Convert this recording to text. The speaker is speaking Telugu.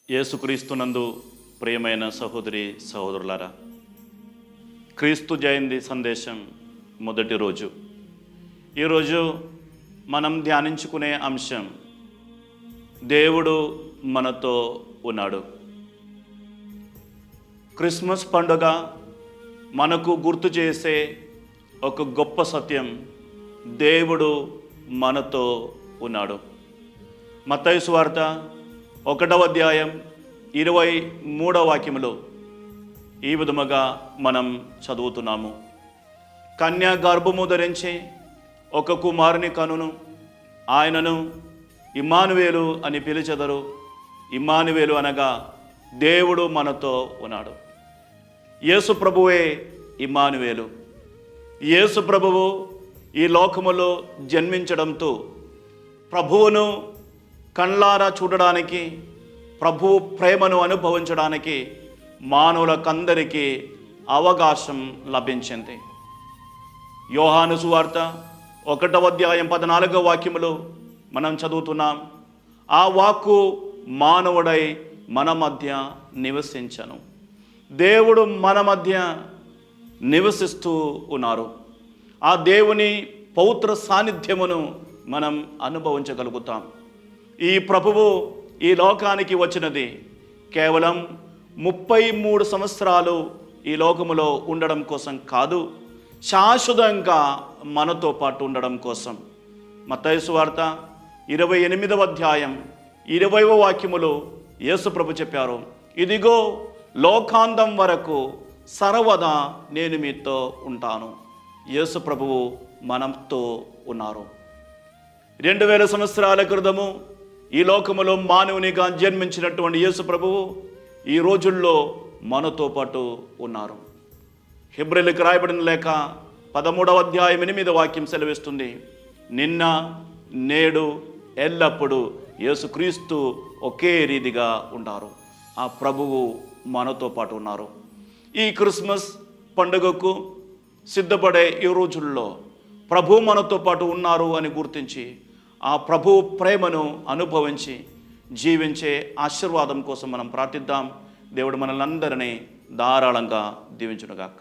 యేసుక్రీస్తునందు ప్రియమైన సహోదరి సహోదరులారా, క్రీస్తు జయంతి సందేశం మొదటి రోజు. ఈరోజు మనం ధ్యానించుకునే అంశం దేవుడు మనతో ఉన్నాడు. క్రిస్మస్ పండుగ మనకు గుర్తు చేసే ఒక గొప్ప సత్యం, దేవుడు మనతో ఉన్నాడు. మత్తయి సువార్త 1వ అధ్యాయం 23వ వాక్యములో ఈ విధముగా మనం చదువుతున్నాము. కన్యా గర్భము ధరించి ఒక కుమారుని కనును, ఆయనను ఇమ్మానువేలు అని పిలిచెదరు. ఇమ్మానువేలు అనగా దేవుడు మనతో ఉన్నాడు. యేసు ప్రభువే ఇమ్మానువేలు. యేసు ప్రభువు ఈ లోకములో జన్మించడంతో ప్రభువును కళ్ళారా చూడడానికి, ప్రభు ప్రేమను అనుభవించడానికి మానవులకందరికీ అవకాశం లభించింది. యోహాను సువార్త 1వ అధ్యాయం 14వ వాక్యములో మనం చదువుతున్నాం, ఆ వాక్కు మానవుడై మన మధ్య నివసించను. దేవుడు మన మధ్య నివసిస్తూ ఉన్నారు. ఆ దేవుని పవిత్ర సాన్నిధ్యమును మనం అనుభవించగలుగుతాం. ఈ ప్రభువు ఈ లోకానికి వచ్చినది కేవలం 33 సంవత్సరాలు ఈ లోకములో ఉండడం కోసం కాదు, శాశ్వతంగా మనతో పాటు ఉండడం కోసం. మత్తయి సువార్త 28వ అధ్యాయం 20వ వాక్యములో యేసు ప్రభు చెప్పారు, ఇదిగో లోకాంతం వరకు సర్వదా నేను మీతో ఉంటాను. యేసు ప్రభువు మనతో ఉన్నారు. 2000 సంవత్సరాల క్రితము ఈ లోకములో మానవునిగా జన్మించినటువంటి యేసు ప్రభువు ఈ రోజుల్లో మనతో పాటు ఉన్నారు. హెబ్రీయులకు రాయబడిన లేఖ 13వ అధ్యాయం 8వ వాక్యం సెలవిస్తుంది, నిన్న నేడు ఎల్లప్పుడూ యేసుక్రీస్తు ఒకే రీతిగా ఉంటారు. ఆ ప్రభువు మనతో పాటు ఉన్నారు. ఈ క్రిస్మస్ పండుగకు సిద్ధపడే ఈ రోజుల్లో ప్రభు మనతో పాటు ఉన్నారు అని గుర్తించి ఆ ప్రభు ప్రేమను అనుభవించి జీవించే ఆశీర్వాదం కోసం మనం ప్రార్థిద్దాం. దేవుడు మనల్ని అందరినీ ధారాళంగా దీవించునుగాక.